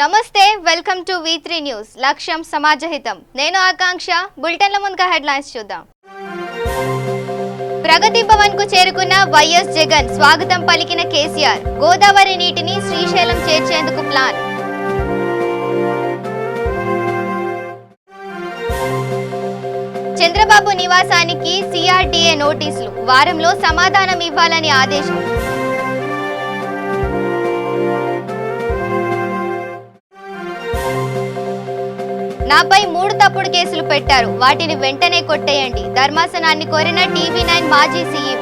నమస్తే welcome to V3 news లక్ష్యం సమాజహితం నేను ఆకాంక్ష బులెటిన్ల ముందుగా హెడ్లైన్స్ చూద్దాం ప్రగతి భవన్ కు చేరుకున్న వైఎస్ జగన్ స్వాగతం పలికిన కేసీఆర్ గోదావరి నీటిని శ్రీశైలం చేర్చేందుకు ప్లాన్ చంద్రబాబు నివాసానికి CRDA నోటీసులు వారంలో సమాధానం ఇవ్వాలని ఆదేశం నాపై 3 తప్పుడు కేసులు పెట్టారు వాటిని వెంటనే కొట్టేయండి ధర్మాసనాన్ని కోరిన TV9 మాజీ CEO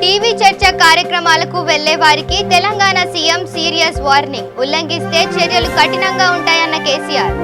టీవీ చర్చ కార్యక్రమాలకు వెళ్లే వారికి తెలంగాణ సీఎం సీరియస్ వార్నింగ్ ఉల్లంఘిస్తే చర్యలు కఠినంగా ఉంటాయన్న కేసీఆర్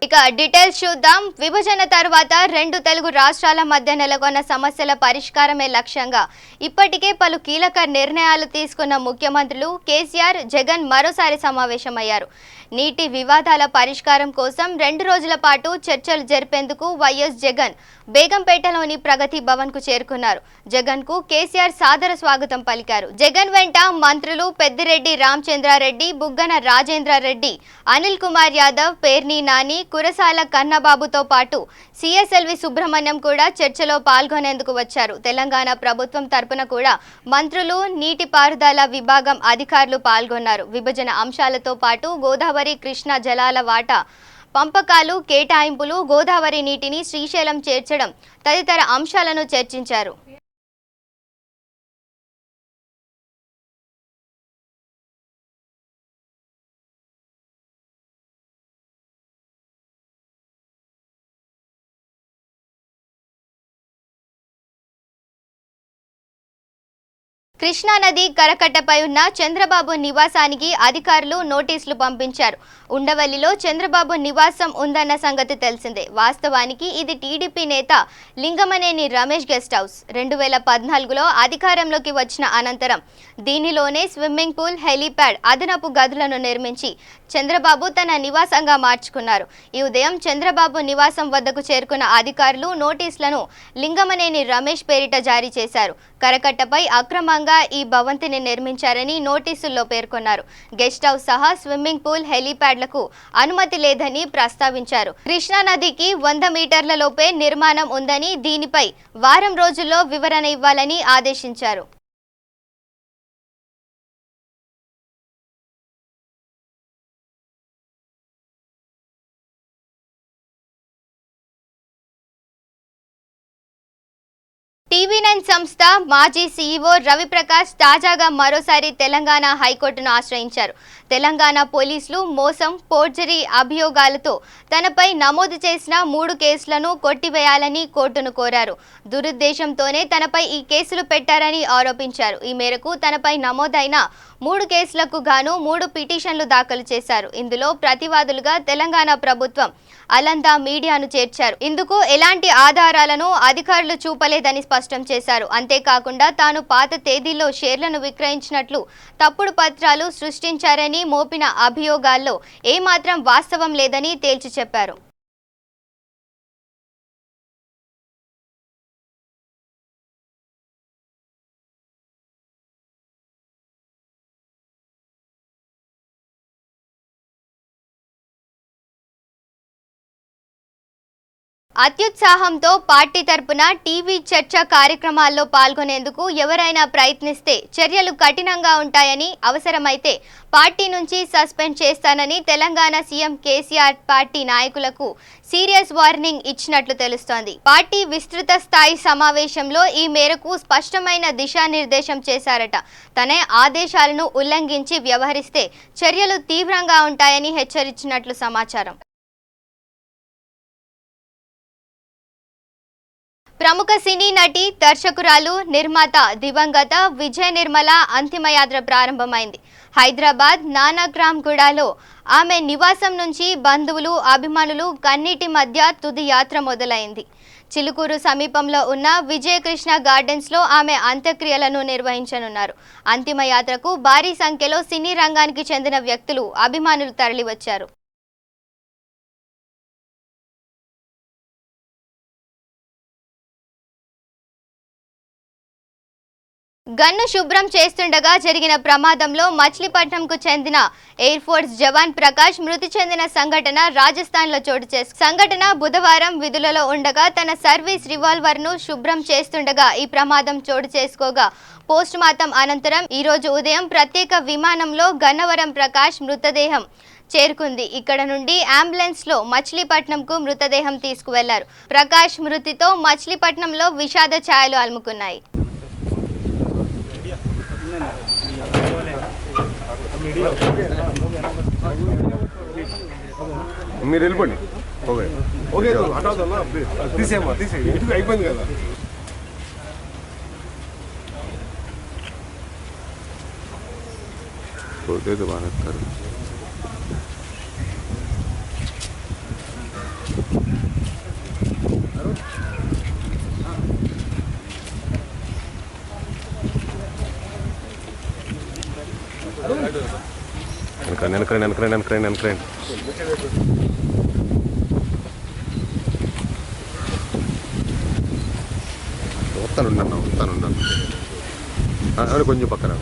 ఇక డీటెయిల్స్ చూద్దాం విభజన తర్వాత రెండు తెలుగు రాష్ట్రాల మధ్య నెలకొన్న సమస్యల పరిష్కారమే లక్ష్యంగా ఇప్పటికే పలు కీలక నిర్ణయాలు తీసుకున్న ముఖ్యమంత్రులు కేసీఆర్ జగన్ మరోసారి సమావేశమయ్యారు నీటి వివాదాల పరిష్కారం కోసం 2 రోజుల పాటు చర్చలు జరిపేందుకు వైఎస్ జగన్ బేగంపేటలోని ప్రగతి భవన్ కు చేరుకున్నారు జగన్ కు కేసీఆర్ సాదర స్వాగతం పలికారు జగన్ వెంట మంత్రులు పెద్దిరెడ్డి రామచంద్రారెడ్డి బుగ్గన రాజేంద్రారెడ్డి అనిల్ కుమార్ యాదవ్ పేర్ని నాని కురసాల కన్నబాబుతో పాటు CSLV సుబ్రహ్మణ్యం కూడా చర్చలో పాల్గొనేందుకు వచ్చారు తెలంగాణ ప్రభుత్వం తరపున కూడా మంత్రులు నీటిపారుదల విభాగం అధికారులు పాల్గొన్నారు విభజన అంశాలతో పాటు గోదావరి కృష్ణా జలాల వాటా పంపకాలు కేటాయింపులు గోదావరి నీటిని శ్రీశైలం చేర్చడం తదితర అంశాలను చర్చించారు కృష్ణా నది కరకట్టపై ఉన్న చంద్రబాబు నివాసానికి అధికారులు నోటీసులు పంపించారు ఉండవల్లిలో చంద్రబాబు నివాసం ఉందన్న సంగతి తెలిసిందే వాస్తవానికి ఇది టీడీపీ నేత లింగమనేని రమేష్ గెస్ట్ హౌస్ 2014లో అధికారంలోకి వచ్చిన అనంతరం దీనిలోనే స్విమ్మింగ్ పూల్ హెలీప్యాడ్ అదనపు గదులను నిర్మించి చంద్రబాబు తన నివాసంగా మార్చుకున్నారు ఈ ఉదయం చంద్రబాబు నివాసం వద్దకు చేరుకున్న అధికారులు నోటీసులను లింగమనేని రమేష్ పేరిట జారీ చేశారు కరకట్టపై అక్రమంగా ఈ భవంతిని నిర్మించారని నోటీసుల్లో పేర్కొన్నారు గెస్ట్ హౌస్ సహా స్విమ్మింగ్ పూల్ హెలీప్యాడ్లకు అనుమతి లేదని ప్రస్తావించారు కృష్ణా నదికి 100 మీటర్ల లోపే నిర్మాణం ఉందని దీనిపై వారం రోజుల్లో వివరణ ఇవ్వాలని ఆదేశించారు TV9 సంస్థ మాజీ CEO రవిప్రకాష్ తాజాగా మరోసారి తెలంగాణ హైకోర్టును ఆశ్రయించారు తెలంగాణ పోలీసులు మోసం ఫోర్జరీ అభియోగాలతో తనపై నమోదు చేసిన 3 కేసులను కొట్టివేయాలని కోర్టును కోరారు దురుద్దేశంతోనే తనపై ఈ కేసులు పెట్టారని ఆరోపించారు ఈ మేరకు తనపై నమోదైన 3 కేసులకు గాను 3 పిటిషన్లు దాఖలు చేశారు ఇందులో ప్రతివాదులుగా తెలంగాణ ప్రభుత్వం అలందా మీడియాను చేర్చారు ఇందుకు ఎలాంటి ఆధారాలను అధికారులు చూపలేదని స్పష్టం చేశారు అంతేకాకుండా తాను పాత తేదీల్లో షేర్లను విక్రయించినట్లు తప్పుడు పత్రాలు సృష్టించారని మోపిన అభియోగాల్లో ఏమాత్రం వాస్తవం లేదని తేల్చి చెప్పారు అత్యుత్సాహంతో పార్టీ తరపున టీవీ చర్చ కార్యక్రమాల్లో పాల్గొనేందుకు ఎవరైనా ప్రయత్నిస్తే చర్యలు కఠినంగా ఉంటాయని అవసరమైతే పార్టీ నుంచి సస్పెండ్ చేస్తానని తెలంగాణ సీఎం కేసీఆర్ పార్టీ నాయకులకు సీరియస్ వార్నింగ్ ఇచ్చినట్లు తెలుస్తోంది పార్టీ విస్తృత స్థాయి సమావేశంలో ఈ మేరకు స్పష్టమైన దిశానిర్దేశం చేశారట తన ఆదేశాలను ఉల్లంఘించి వ్యవహరిస్తే చర్యలు తీవ్రంగా ఉంటాయని హెచ్చరించినట్లు సమాచారం ప్రముఖ సినీ నటి దర్శకురాలు నిర్మాత దివంగత విజయ నిర్మల అంతిమయాత్ర ప్రారంభమైంది హైదరాబాద్ నానక్రామ్గూడలో ఆమె నివాసం నుంచి బంధువులు అభిమానులు కన్నీటి మధ్య తుది యాత్ర మొదలైంది చిలుకూరు సమీపంలో ఉన్న విజయకృష్ణ గార్డెన్స్లో ఆమె అంత్యక్రియలను నిర్వహించనున్నారు అంతిమయాత్రకు భారీ సంఖ్యలో సినీ రంగానికి చెందిన వ్యక్తులు అభిమానులు తరలివచ్చారు గన్ను శుభ్రం చేస్తుండగా జరిగిన ప్రమాదంలో మచిలీపట్నంకు చెందిన ఎయిర్ ఫోర్స్ జవాన్ ప్రకాష్ మృతి చెందిన సంఘటన రాజస్థాన్లో చోటు చేసుకుంది. సంఘటన బుధవారం విధులలో ఉండగా తన సర్వీస్ రివాల్వర్ను శుభ్రం చేస్తుండగా ఈ ప్రమాదం చోటు చేసుకోగా పోస్ట్ మార్టం అనంతరం ఈ రోజు ఉదయం ప్రత్యేక విమానంలో గన్నవరం ప్రకాష్ మృతదేహం చేరుకుంది. ఇక్కడ నుండి అంబులెన్స్ లో మచిలీపట్నంకు మృతదేహం తీసుకువెళ్లారు. ప్రకాష్ మృతితో మచిలీపట్నంలో విషాద ఛాయలు అలుముకున్నాయి. మీరు వెళ్ళిపోండి. ఓకే తీసేమ్మా తీసే ఇంటికి అయిపోయింది కదా. పోతే బాగా వెనకరండి. వస్తాను కొంచెం పక్కన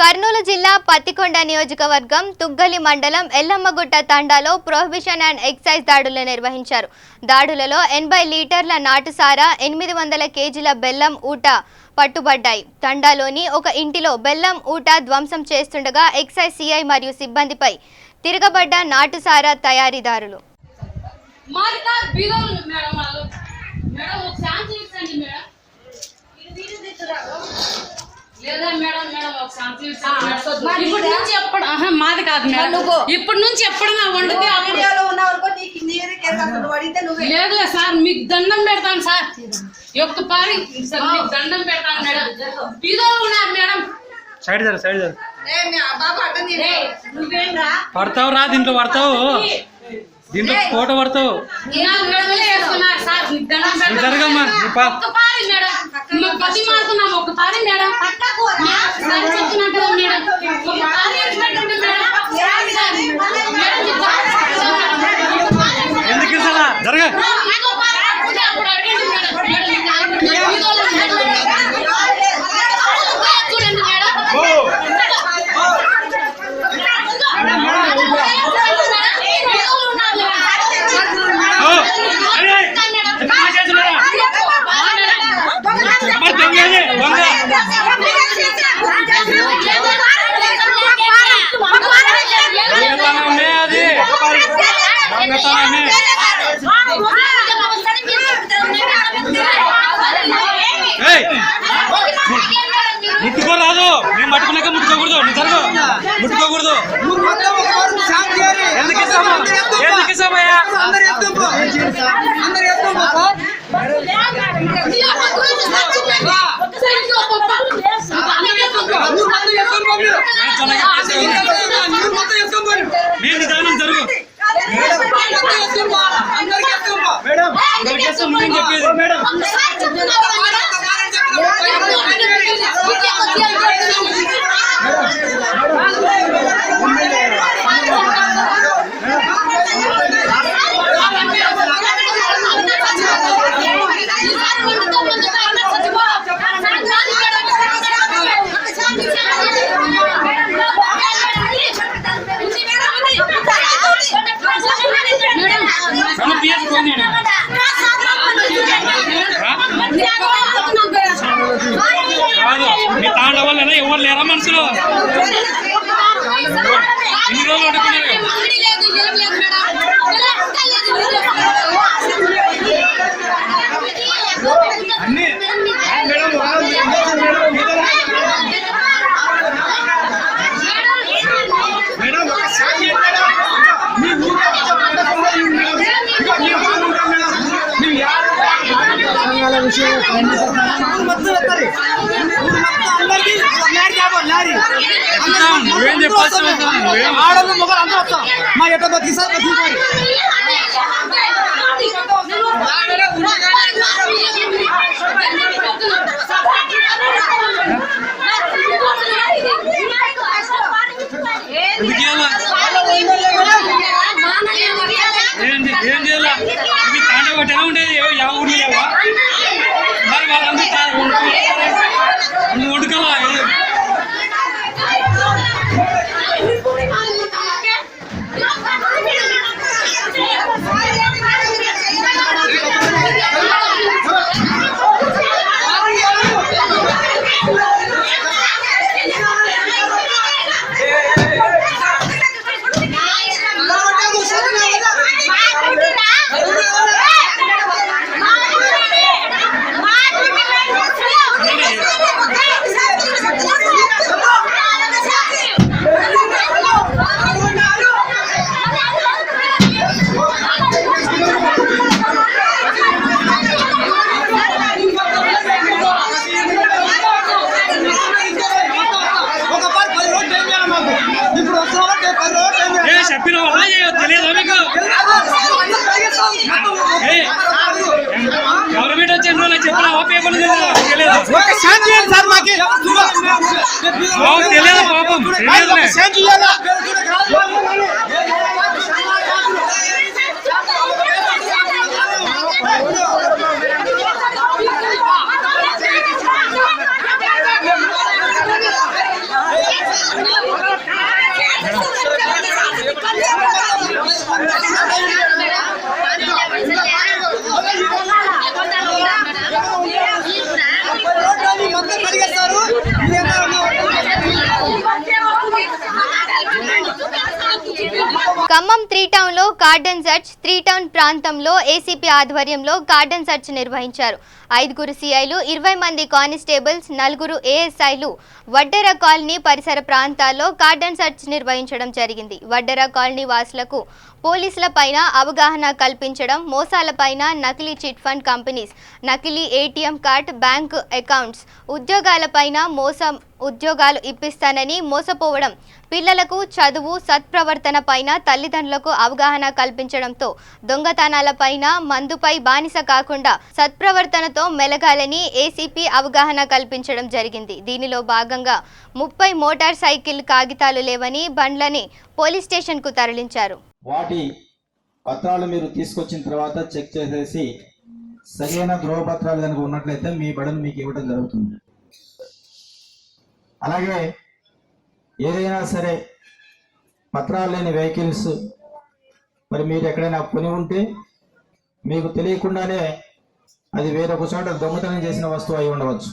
కర్నూలు జిల్లా పత్తికొండ నియోజకవర్గం తుగ్గలి మండలం ఎల్లమ్మగుట్ట తండాలో ప్రొహిబిషన్ అండ్ ఎక్సైజ్ దాడులు నిర్వహించారు. దాడులలో 80 లీటర్ల నాటుసారా 800 కేజీల బెల్లం ఊట పట్టుబడ్డాయి. తండాలోని ఒక ఇంటిలో బెల్లం ఊట ధ్వంసం చేస్తుండగా ఎక్సైజ్ సిఐ మరియు సిబ్బందిపై తిరగబడ్డ నాటుసారా తయారీదారులు. మాది కాదు మేడం, ఇప్పటి నుంచి ఎప్పుడన్నా వండితే లేదు సార్, మీకు దండం పెడతాను సార్, ఒక్కపారి మీకు దండం పెడతాను మేడం. బీదోళ్ళు ఉన్నారు మేడం. సైడ్ పడతావు రా, దీంట్లో పడతావు, దీంట్లో ఫోటో పడతావు. జరగమ్మా ఒక్కపారి మేడం, పది మారుతున్నాము. ఒక్కపారి మేడం చెప్తున్నాం కదా మేడం, ఎందుకు జరగ ముట్టుకోరాదు, మేము పట్టుకున్నాక ముట్టుకోకూడదు. నువ్వు జరగదు, ముట్టుకోకూడదు. ఎందుకు ఇస్తామయ్యా? మీ నిదానం జరుగు. చెప్పేది మేడం మీ తాండ వల్ల ఎవరు లేరా మనుషులు? ఇన్ని రోజులు అడుగుతున్నారు. అన్ని ఆడలు మొగలు అందరూ వస్తాం మా ఎట్ట తీసారి ఏం చేయాలా ఇది తాండగొట్టి ఎలా ఉండేది ಯಾವ ఊర్లో లేవా మరి వాళ్ళందరూ వండుకోవా చెప్పిన వల్ల తెలియదా మీకు గవర్నమెంట్ వచ్చే చెప్పిన పేపర్ తెలియదు తెలియదు పాపం ఖమ్మం 3 టౌన్ లో కార్డన్ సెర్చ్ 3 టౌన్ ప్రాంతంలో ఏసీపీ ఆధ్వర్యంలో కార్డన్ సెర్చ్ నిర్వహించారు. 5 సిఐలు 20 మంది కానిస్టేబుల్స్ 4 ఏఎస్ఐలు వడ్డెర కాలనీ పరిసర ప్రాంతాల్లో కార్డన్ సెర్చ్ నిర్వహించడం జరిగింది. వడ్డెర కాలనీ వాసులకు పోలీసుల పైన అవగాహన కల్పించడం, మోసాలపైన నకిలీ చిట్ ఫండ్ కంపెనీస్, నకిలీ ఏటీఎం కార్డ్, బ్యాంక్ అకౌంట్స్, ఉద్యోగాలపైన ఉద్యోగాలు ఇప్పిస్తానని మోసపోవడం, పిల్లలకు చదువు సత్ప్రవర్తన పైన తల్లిదండ్రులకు అవగాహన కల్పించడంతో దొంగతనాలపైన మందుపై బానిస కాకుండా సత్ప్రవర్తనతో మెలగాలని ఏసీపీ అవగాహన కల్పించడం జరిగింది. దీనిలో భాగంగా 30 మోటార్ సైకిల్ కాగితాలు లేవని బండ్లని పోలీస్ స్టేషన్ కు తరలించారు. వాటి పత్రాలు మీరు తీసుకొచ్చిన తర్వాత చెక్ చేసేసి సరైన ధ్రువపత్రాలు కనుక ఉన్నట్లయితే మీ బడులు మీకు ఇవ్వడం జరుగుతుంది. అలాగే ఏదైనా సరే పత్రాలు లేని వెహికల్స్ మరి మీరు ఎక్కడైనా కొని ఉంటే మీకు తెలియకుండానే అది వేరొక చోట దొంగతనం చేసిన వస్తువు అయి ఉండవచ్చు.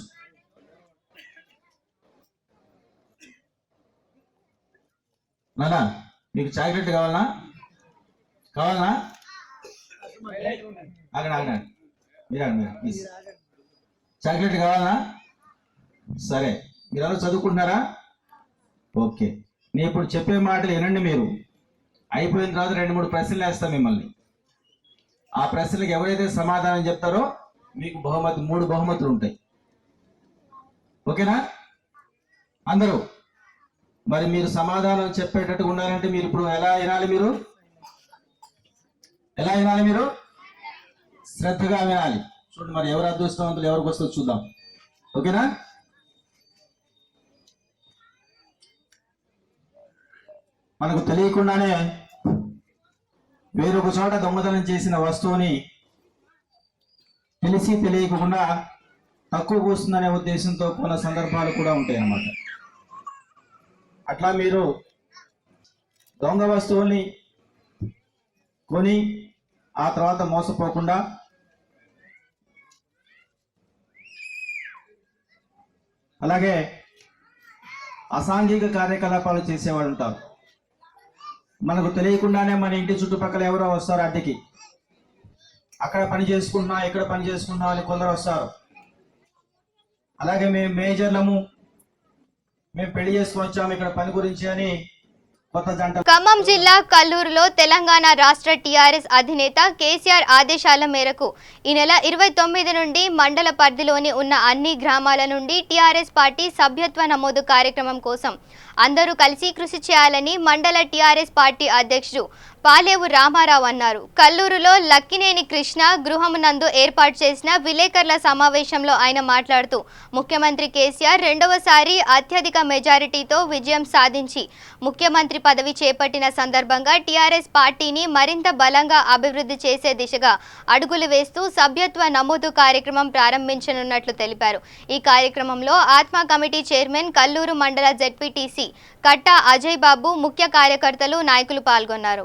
నానా మీకు చాక్లెట్ కావాలనా? ఆగండి మీరు ప్లీజ్. చాక్లెట్ కావాలనా? సరే, మీరు అలా చదువుకుంటున్నారా? ఓకే, నేను ఇప్పుడు చెప్పే మాటలు వినండి. మీరు అయిపోయిన తర్వాత 2-3 ప్రశ్నలు వేస్తాం మిమ్మల్ని. ఆ ప్రశ్నలకు ఎవరైతే సమాధానం చెప్తారో మీకు 3 బహుమతులు ఉంటాయి. ఓకేనా అందరూ? మరి మీరు సమాధానం చెప్పేటట్టుగా ఉండాలంటే మీరు ఇప్పుడు ఎలా వినాలి? మీరు శ్రద్ధగా వినాలి. చూడండి, మరి ఎవరు అదృష్టవంతులు ఎవరికి వస్తుందో చూద్దాం. ఓకేనా? మనకు తెలియకుండానే వేరొక చోట దొంగతనం చేసిన వస్తువుని తెలిసి తెలియకుండా తక్కువ కూస్తుందనే ఉద్దేశంతో కొన్ని సందర్భాలు కూడా ఉంటాయి అన్నమాట. అట్లా మీరు దొంగ వస్తువుల్ని కొని ఆ తర్వాత మోసపోకుండా అలాగే అసాంఘిక కార్యకలాపాలు చేసేవాళ్ళు ఉంటారు. మనకు తెలియకుండానే మన ఇంటి చుట్టుపక్కల ఎవరో వస్తారు అడ్డకి. అక్కడ పని చేసుకుంటున్నా ఇక్కడ పని చేసుకుంటున్నా అని కొందరు వస్తారు. అలాగే మేము మేజర్లము, మేము పెళ్లి చేసుకొని వచ్చాము ఇక్కడ పని గురించి అని కొత్త జంట ఖమ్మం జిల్లా కల్లూరులో తెలంగాణ రాష్ట్ర టీఆర్ఎస్ అధినేత కేసీఆర్ ఆదేశాల మేరకు ఈ నెల 29 నుండి మండల పరిధిలోని ఉన్న అన్ని గ్రామాల నుండి టీఆర్ఎస్ పార్టీ సభ్యత్వ నమోదు కార్యక్రమం కోసం అందరూ కలిసి కృషి చేయాలని మండల టీఆర్ఎస్ పార్టీ అధ్యక్షుడు పాలేవు రామారావు అన్నారు. కల్లూరులో లక్కినేని కృష్ణ గృహమునందు ఏర్పాటు చేసిన విలేకరుల సమావేశంలో ఆయన మాట్లాడుతూ ముఖ్యమంత్రి కేసీఆర్ రెండవసారి అత్యధిక మెజారిటీతో విజయం సాధించి ముఖ్యమంత్రి పదవి చేపట్టిన సందర్భంగా టీఆర్ఎస్ పార్టీని మరింత బలంగా అభివృద్ధి చేసే దిశగా అడుగులు వేస్తూ సభ్యత్వ నమోదు కార్యక్రమం ప్రారంభించనున్నట్లు తెలిపారు. ఈ కార్యక్రమంలో ఆత్మ కమిటీ చైర్మన్ కల్లూరు మండల జెడ్పీటీసీ కట్టా అజయ్ బాబు, ముఖ్య కార్యకర్తలు, నాయకులు పాల్గొన్నారు.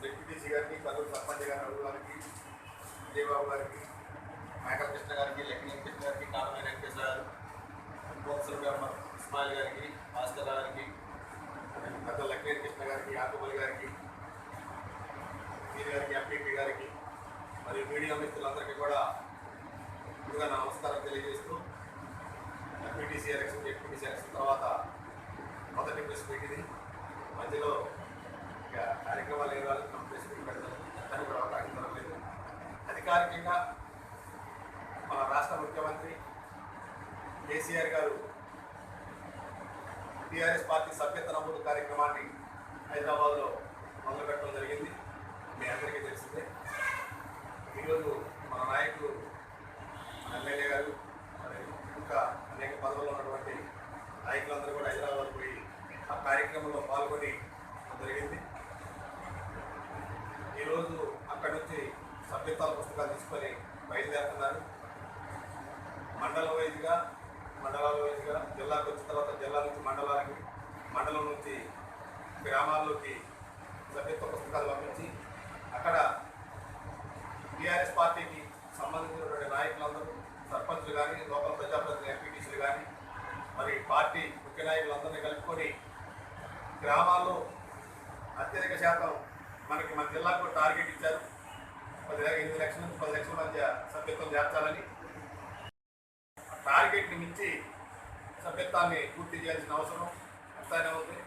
జెడ్పీటీసీ గారికి, కల్లూరు సర్పంచ్ గారికి, విజయబాబు గారికి, మేకల కృష్ణ గారికి, లక్ష్మీ కృష్ణ గారికి, కాటమైన వెంకటేశ్వర గారు, బోక్సర్ గారు, ఇస్మాయిల్ గారికి, భాస్కర్ గారికి, పెద్ద లక్ష్మీ కృష్ణ గారికి, యాకబుల్ గారికి, వీరి గారికి, ఎంపీపీ గారికి మరియు మీడియా మిత్రులందరికీ కూడా ముందుగా నమస్కారం తెలియజేస్తూ ఎంపీటీసీ ఎలక్షన్, జెడ్పీటీసీ ఎలక్షన్ తర్వాత మొదటి ప్రెస్ మీట్ ఇది. మధ్యలో కార్యక్రమాలు ఏ వాళ్ళు ప్రెస్ మీట్ పెడతారు అని కూడా అవకాశం లేదు. అధికారికంగా మన రాష్ట్ర ముఖ్యమంత్రి కేసీఆర్ గారు టీఆర్ఎస్ పార్టీ సభ్యత్వ నమోదు కార్యక్రమాన్ని హైదరాబాద్లో మొదలుపెట్టడం జరిగింది. మీ అందరికీ తెలిసిందే. ఈరోజు మన నాయకులు, మన ఎమ్మెల్యే గారు, మరి ఇంకా అనేక పదవుల్లో ఉన్నటువంటి నాయకులందరూ కూడా హైదరాబాద్ పోయి ఆ కార్యక్రమంలో పాల్గొని జరిగింది. ఈరోజు అక్కడి నుంచి సభ్యత్వాల పుస్తకాలు తీసుకొని బయలుదేరుతున్నారు. మండలాల వైజ్గా జిల్లాకు వచ్చిన తర్వాత జిల్లా నుంచి మండలాలకి, మండలం నుంచి గ్రామాల్లోకి సభ్యత్వ పుస్తకాలు పంపించి అక్కడ టీఆర్ఎస్ పార్టీకి సంబంధించినటువంటి నాయకులందరూ, సర్పంచ్లు కానీ, లోకల్ ప్రజాప్రతినిధులు, ఎంపీటీసీలు కానీ, మరి పార్టీ ముఖ్య నాయకులందరినీ కలుపుకొని గ్రామాల్లో అత్యధిక శాతం మన జిల్లాకు టార్గెట్ ఇచ్చారు. 8 లక్షల నుంచి 10 లక్షల మధ్య సభ్యత్వం చేర్చాలని. టార్గెట్ని మించి సభ్యత్వాన్ని పూర్తి చేయాల్సిన అవసరం ఎంతైనా ఉంది.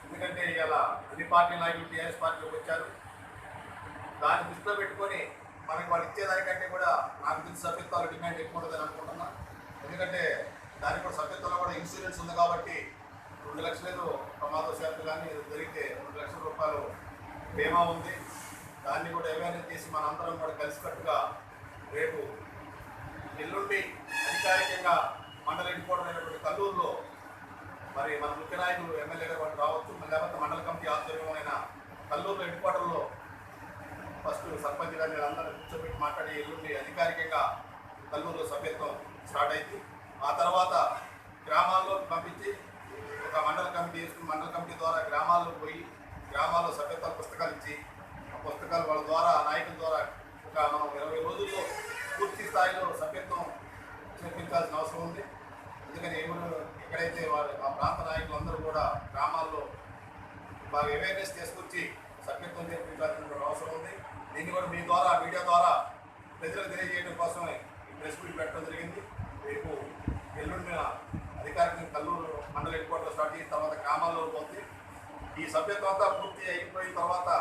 ఎందుకంటే ఇవాళ అన్ని పార్టీ నాయకులు టీఆర్ఎస్ పార్టీలోకి వచ్చారు. దాన్ని దృష్టిలో పెట్టుకొని మనకి వాళ్ళు ఇచ్చేదానికంటే కూడా నాకు తెలిసి సభ్యత్వాలు డిమాండ్ ఎక్కువ ఉంటుందని అనుకుంటున్నా. ఎందుకంటే దానికి కూడా సభ్యత్వంలో కూడా ఇన్సూరెన్స్ ఉంది కాబట్టి 2 లక్షలు ప్రమాదవశాత్తు కానీ జరిగితే 2 లక్షల రూపాయలు బీమా ఉంది. దాన్ని కూడా అవేర్నెస్ చేసి మనందరం కూడా కలిసికట్టుగా రేపు ఎల్లుండి అధికారికంగా మండల హెడ్క్వార్టర్ అయినటువంటి కల్లూరులో మరి మన ముఖ్య నాయకులు, ఎమ్మెల్యే గారు వాళ్ళు రావచ్చు, లేకపోతే మండల కమిటీ ఆధ్వర్యంలో కల్లూరులో హెడ్క్వార్టర్లో ఫస్ట్ సర్పంచ్ గారిని అందరూ కూర్చోబెట్టి మాట్లాడి ఎల్లుండి అధికారికంగా కల్లూరులో సభ్యత్వం స్టార్ట్ అయింది. ఆ తర్వాత గ్రామాల్లో పంపించి ఒక మండల కమిటీ వేసుకుని మండల కమిటీ ద్వారా గ్రామాల్లో పోయి గ్రామాల్లో సభ్యత్వ పుస్తకాలు ఇచ్చి ఆ పుస్తకాలు వాళ్ళ ద్వారా, నాయకుల ద్వారా ఒక మనం 20 రోజుల్లో పూర్తి స్థాయిలో సభ్యత్వం చేర్పించాల్సిన అవసరం ఉంది. అందుకని ఎక్కడైతే ఆ ప్రాంత నాయకులందరూ కూడా గ్రామాల్లో బాగా అవేర్నెస్ తీసుకొచ్చి సభ్యత్వం చేర్పించాల్సిన అవసరం ఉంది. దీన్ని కూడా మీ ద్వారా, మీడియా ద్వారా ప్రజలకు తెలియజేయడం కోసమే ఈ ప్రెస్ మీట్ పెట్టడం జరిగింది. రేపు ఎల్లుండిన అధికారికంగా కల్లూరు మండల హెడ్క్వార్టర్ స్టార్ట్ చేసిన తర్వాత గ్రామాల్లో పోతే ఈ సభ్యత్వం అంతా పూర్తి అయిపోయిన తర్వాత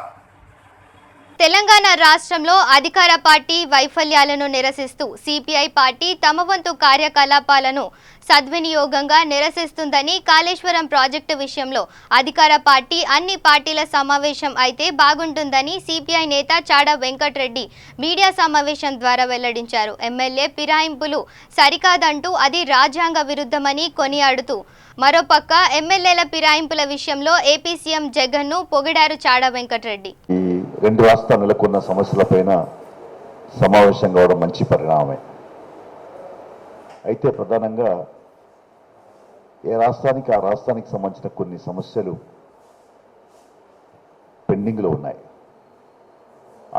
తెలంగాణ రాష్ట్రంలో అధికార పార్టీ వైఫల్యాలను నిరసిస్తూ సిపిఐ పార్టీ తమ వంతు కార్యకలాపాలను సద్వినియోగంగా నిరసిస్తుందని, కాళేశ్వరం ప్రాజెక్టు విషయంలో అధికార పార్టీ అన్ని పార్టీల సమావేశం అయితే బాగుంటుందని సిపిఐ నేత చాడ వెంకటరెడ్డి మీడియా సమావేశం ద్వారా వెల్లడించారు. ఎమ్మెల్యే ఫిరాయింపులు సరికాదంటూ అది రాజ్యాంగ విరుద్ధమని కొనియాడుతూ మరోపక్క ఎమ్మెల్యేల ఫిరాయింపుల విషయంలో ఏపీ సీఎం జగన్ను పొగిడారు చాడ వెంకటరెడ్డి. రెండు రాష్ట్రాలు నెలకొన్న సమస్యలపైన సమావేశం కావడం మంచి పరిణామమే. అయితే ప్రధానంగా ఏ రాష్ట్రానికి ఆ రాష్ట్రానికి సంబంధించిన కొన్ని సమస్యలు పెండింగ్లో ఉన్నాయి.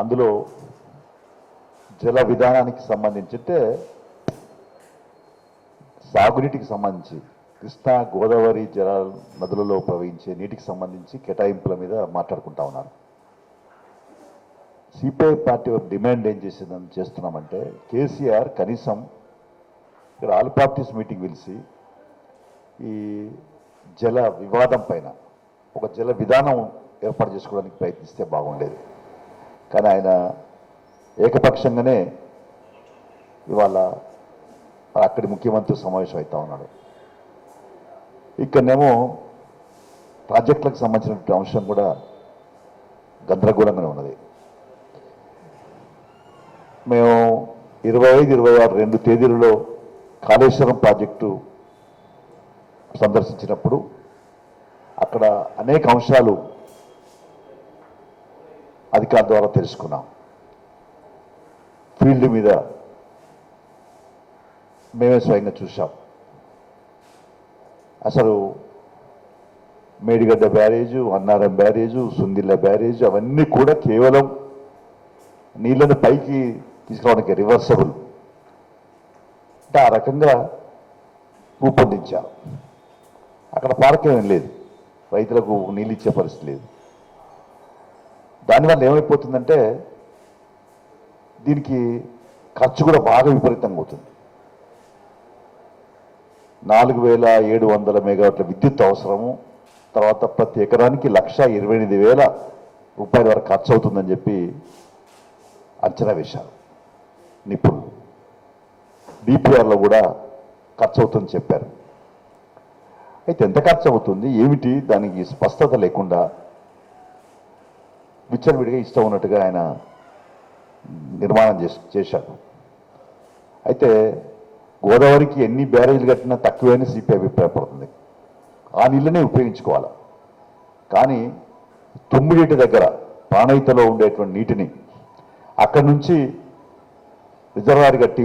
అందులో జల విధానానికి సంబంధించి, అంటే సాగునీటికి సంబంధించి కృష్ణా గోదావరి జల నదులలో ప్రవహించే నీటికి సంబంధించి కేటాయింపుల మీద మాట్లాడుకుంటా ఉన్నారు. సిపిఐ పార్టీ డిమాండ్ ఏం చేస్తున్నామంటే కేసీఆర్ కనీసం ఇక్కడ ఆల్ పార్టీస్ మీటింగ్ పిలిచి ఈ జల వివాదం పైన ఒక జల విధానం ఏర్పాటు చేసుకోవడానికి ప్రయత్నిస్తే బాగుండేది. కానీ ఆయన ఏకపక్షంగానే ఇవాళ అక్కడి ముఖ్యమంత్రి సమావేశం అవుతా ఉన్నాడు. ఇక్కడనేమో ప్రాజెక్టులకు సంబంధించిన అంశం కూడా గందరగోళంగానే ఉన్నది. మేము 25, 26 2 తేదీలలో కాళేశ్వరం ప్రాజెక్టు సందర్శించినప్పుడు అక్కడ అనేక అంశాలు అధికారుల ద్వారా తెలుసుకున్నాం. ఫీల్డ్ మీద మేమే స్వయంగా చూసాం. అసలు Medigadda barrage, Annaram barrage, Sundilla barrage అవన్నీ కూడా కేవలం నీళ్ళను పైకి తీసుకురావడానికి రివర్సబుల్ అంటే ఆ రకంగా రూపొందించారు. అక్కడ పార్కేం లేదు, రైతులకు నీళ్ళు ఇచ్చే పరిస్థితి లేదు. దానివల్ల ఏమైపోతుందంటే దీనికి ఖర్చు కూడా బాగా విపరీతంగా అవుతుంది. 4700 మెగావాట్ల విద్యుత్ అవసరము, తర్వాత ప్రతి ఎకరానికి 1,28,000 రూపాయల వరకు ఖర్చు అవుతుందని చెప్పి అంచనా వేశారు నిపుణులు. డిపిఆర్లో కూడా ఖర్చు అవుతుందని చెప్పారు. అయితే ఎంత ఖర్చు అవుతుంది ఏమిటి దానికి స్పష్టత లేకుండా విచ్చలవిడిగా ఇష్టం ఉన్నట్టుగా ఆయన నిర్మాణం చేశాడు. అయితే గోదావరికి ఎన్ని బ్యారేజీలు కట్టినా తక్కువేని సిపిఐ అభిప్రాయపడుతుంది. ఆ నీళ్ళనే ఉపయోగించుకోవాలి. కానీ తుమ్మిడేటి దగ్గర ప్రాణహితలో ఉండేటువంటి నీటిని అక్కడి నుంచి రిజర్వాయర్ కట్టి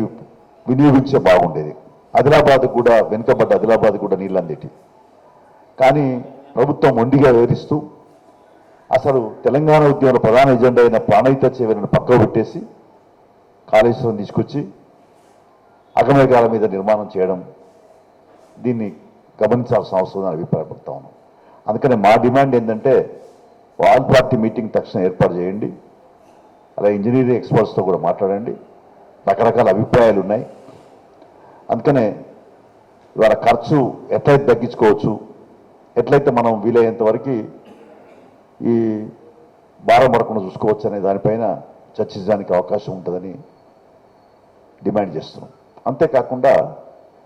వినియోగించే బాగుండేది. ఆదిలాబాద్ కూడా వెనుకబడ్డ ఆదిలాబాద్ కూడా నీళ్ళు అందేటి. కానీ ప్రభుత్వం మొండిగా వివరిస్తూ అసలు తెలంగాణ ఉద్యమంలో ప్రధాన ఎజెండా అయిన ప్రాణహిత చేవలను పక్కకు పెట్టేసి కాళేశ్వరం తీసుకొచ్చి అగమేఘాల మీద నిర్మాణం చేయడం, దీన్ని గమనించాల్సిన అవసరం ఉందని అభిప్రాయపడతా ఉన్నాం. అందుకని మా డిమాండ్ ఏంటంటే ఆల్ పార్టీ మీటింగ్ తక్షణం ఏర్పాటు చేయండి, అలా ఇంజనీరింగ్ ఎక్స్పర్ట్స్తో కూడా మాట్లాడండి. రకరకాల అభిప్రాయాలు ఉన్నాయి. అందుకనే ఇవాళ ఖర్చు ఎట్లయితే తగ్గించుకోవచ్చు, ఎట్లయితే మనం వీలైనంత వరకు ఈ భారం పడకుండా చూసుకోవచ్చు అనే దానిపైన చర్చించడానికి అవకాశం ఉంటుందని డిమాండ్ చేస్తున్నాం. అంతేకాకుండా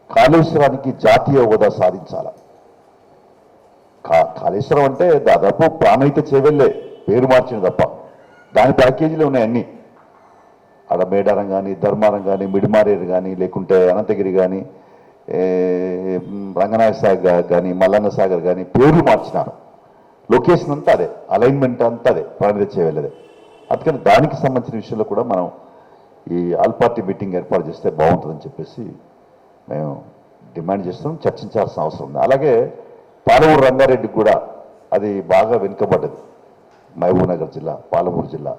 కాళేశ్వరానికి జాతీయ హోదా సాధించాలి. కాళేశ్వరం అంటే దాదాపు ప్రాణహిత చేవెళ్ళే పేరు మార్చింది తప్ప దాని ప్యాకేజీలు ఉన్నాయి అన్నీ. ఆడ మేడారం కానీ, ధర్మారం కానీ, మిడిమారేరు కానీ, లేకుంటే అనంతగిరి కానీ, రంగనాయక సాగర్ కానీ, మల్లన్న సాగర్ కానీ పేర్లు మార్చినారు. లొకేషన్ అంతా అదే, అలైన్మెంట్ అంతా అదే, ప్రాణహిత చేవెళ్ళదే. అందుకని దానికి సంబంధించిన విషయంలో కూడా మనం ఈ ఆల్ పార్టీ మీటింగ్ ఏర్పాటు చేస్తే బాగుంటుందని చెప్పేసి మేము డిమాండ్ చేస్తున్నాం. చర్చించాల్సిన అవసరం ఉంది. అలాగే పాలమూరు రంగారెడ్డికి కూడా అది బాగా వెనుకబడ్డది. మహబూబ్నగర్ జిల్లా, పాలమూరు జిల్లా,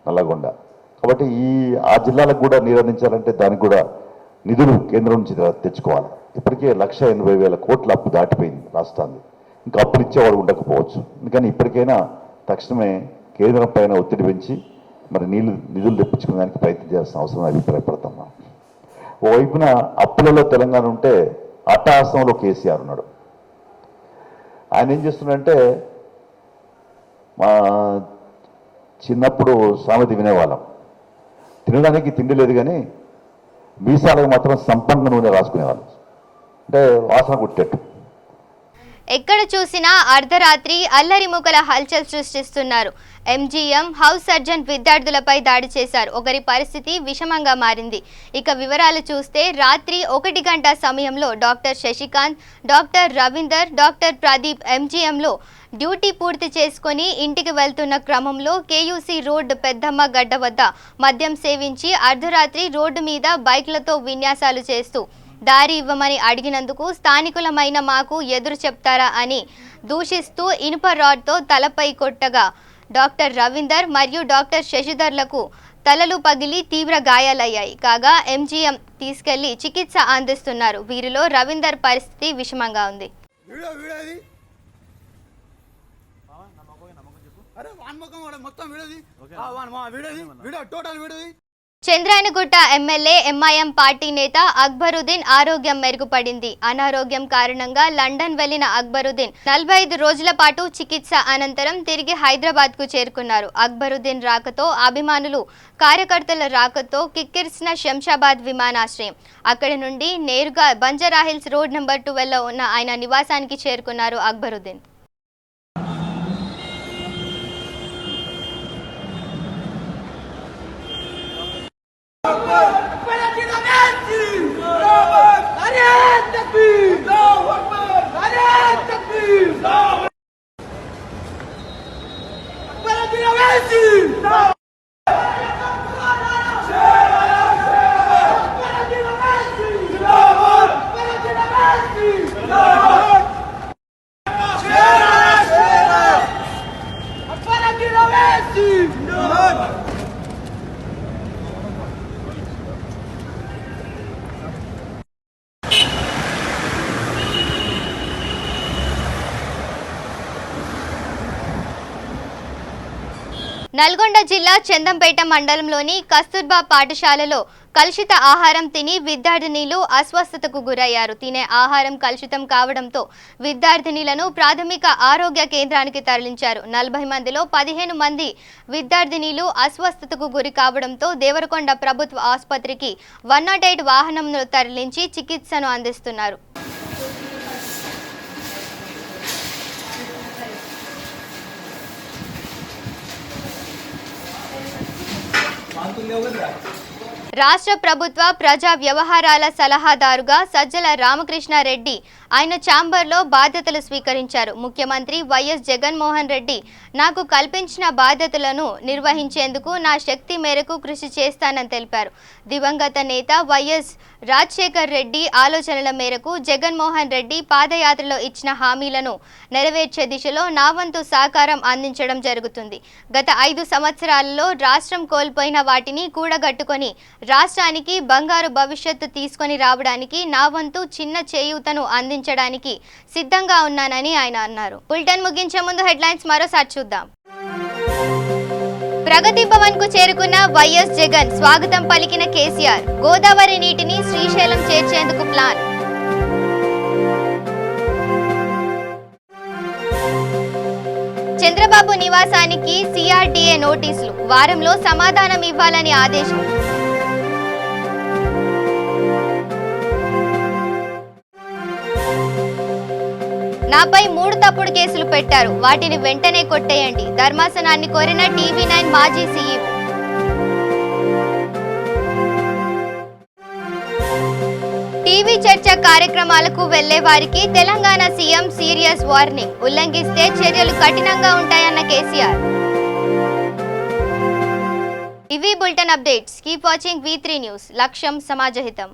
నల్లగొండ. కాబట్టి ఆ జిల్లాలకు కూడా నీరు అందించాలంటే దానికి కూడా నిధులు కేంద్రం నుంచి తెచ్చుకోవాలి. ఇప్పటికే 1,80,000 కోట్ల అప్పు దాటిపోయింది రాష్ట్రాన్ని. ఇంకా అప్పులు ఇచ్చేవాడు ఉండకపోవచ్చు. అందుకని ఇప్పటికైనా తక్షణమే కేంద్రం పైన ఒత్తిడి పెంచి మరి నిధులు తెప్పించుకునే దానికి ప్రయత్నం చేయాల్సిన అవసరం అభిప్రాయపడతాం. ఓవైపున అప్పులలో తెలంగాణ ఉంటే అట్టహాసంలో కేసీఆర్ ఉన్నాడు. ఆయన ఏం చేస్తున్నాడంటే, మా చిన్నప్పుడు సామెత వినేవాళ్ళం, తినడానికి తిండి లేదు కానీ మీసాలకు మాత్రం సంపంగ నూనె రాసుకునేవాళ్ళు, అంటే వాసన కుట్టేట్టు. ఎక్కడ చూసినా అర్ధరాత్రి అల్లరిముకల హల్చల్ సృష్టిస్తున్నారు. ఎంజీఎం హౌస్ సర్జన్ విద్యార్థులపై దాడి చేశారు. ఒకరి పరిస్థితి విషమంగా మారింది. ఇక వివరాలు చూస్తే రాత్రి 1 గంట సమయంలో doctor Sasikanth, doctor Ravinder, doctor Pradeep ఎంజీఎంలో డ్యూటీ పూర్తి చేసుకుని ఇంటికి వెళ్తున్న క్రమంలో కేయూసీ రోడ్ పెద్దమ్మ గడ్డ వద్ద మద్యం సేవించి అర్ధరాత్రి రోడ్డు మీద బైక్లతో విన్యాసాలు చేస్తూ దారి ఇవ్వమని అడిగినందుకు స్థానికులమైన మాకు ఎదురు చెప్తారా అని దూషిస్తూ ఇనుప రాడ్తో తలపై కొట్టగా డాక్టర్ రవీందర్ మరియు డాక్టర్ శశిధర్లకు తలలు పగిలి తీవ్ర గాయాలయ్యాయి. కాగా ఎంజీఎం తీసుకెళ్లి చికిత్స అందిస్తున్నారు. వీరిలో రవీందర్ పరిస్థితి విషమంగా ఉంది. అరే వాన్ ముఖం వాడు మొత్తం వీడియోది వీడియో టోటల్ వీడియోది. చంద్రాయనగుట్ట ఎమ్మెల్యే ఎంఐఎం పార్టీ నేత అక్బరుద్దీన్ ఆరోగ్యం మెరుగుపడింది. అనారోగ్యం కారణంగా లండన్ వెళ్లిన అక్బరుద్దీన్ 45 రోజుల పాటు చికిత్స అనంతరం తిరిగి హైదరాబాద్ కు చేరుకున్నారు. అక్బరుద్దీన్ రాకతో అభిమానులు కార్యకర్తల రాకతో కిక్కిరిసిన శంషాబాద్ విమానాశ్రయం. అక్కడి నుండి నేరుగా బంజారాహిల్స్ రోడ్ నెంబర్ 12లో ఉన్న ఆయన నివాసానికి చేరుకున్నారు అక్బరుద్దీన్. నల్గొండ జిల్లా చందంపేట మండలంలోని కస్తూర్బా పాఠశాలలో కలుషిత ఆహారం తిని విద్యార్థినీలు అస్వస్థతకు గురయ్యారు. తినే ఆహారం కలుషితం కావడంతో విద్యార్థినీలను ప్రాథమిక ఆరోగ్య కేంద్రానికి తరలించారు. 40 మందిలో 15 మంది విద్యార్థినీలు అస్వస్థతకు గురి కావడంతో దేవరకొండ ప్రభుత్వ ఆసుపత్రికి 108 వాహనంలో తరలించి చికిత్సను అందిస్తున్నారు. రాష్ట్ర ప్రభుత్వ ప్రజా వ్యవహారాల సలహాదారుగా సజ్జల రామకృష్ణారెడ్డి ఆయన ఛాంబర్లో బాధ్యతలు స్వీకరించారు. ముఖ్యమంత్రి వైఎస్ జగన్మోహన్ రెడ్డి నాకు కల్పించిన బాధ్యతలను నిర్వహించేందుకు నా శక్తి మేరకు కృషి చేస్తానని తెలిపారు. దివంగత నేత వైఎస్ రాజశేఖర్ రెడ్డి ఆలోచనల మేరకు జగన్మోహన్ రెడ్డి పాదయాత్రలో ఇచ్చిన హామీలను నెరవేర్చే దిశలో నా వంతు సహకారం అందించడం జరుగుతుంది. గత 5 సంవత్సరాలలో రాష్ట్రం కోల్పోయిన వాటిని కూడగట్టుకొని రాష్ట్రానికి బంగారు భవిష్యత్తు తీసుకొని రావడానికి నా వంతు చిన్న చేయూతను అందించడానికి సిద్ధంగా ఉన్నానని ఆయన అన్నారు. బులెటిన్ ముగించే ముందు హెడ్లైన్స్ మరోసారి చూద్దాం. ప్రగతి భవన్ కు చేరుకున్న వైఎస్ జగన్ స్వాగతం పలికిన కేసీఆర్. గోదావరి నీటిని శ్రీశైలం చేర్చేందుకు ప్లాన్. చంద్రబాబు నివాసానికి సిఆర్డీఏ నోటీసులు. వారంలో సమాధానం ఇవ్వాలని ఆదేశం. నాపై 3 తప్పుడు కేసులు పెట్టారు, వాటిని వెంటనే కొట్టేయండి. ధర్మాసనాన్ని కోరిన టీవీ9 మాజీ సీఈఓ. టీవీ చర్చ కార్యక్రమాలకు వెళ్లే వారికి తెలంగాణ సీఎం సీరియస్ వార్నింగ్. ఉల్లంఘిస్తే చర్యలు కఠినంగా ఉంటాయన్న కేసీఆర్. ఇవి bulletin updates. Keep watching V3 news. లక్ష్యం సమాజహితం.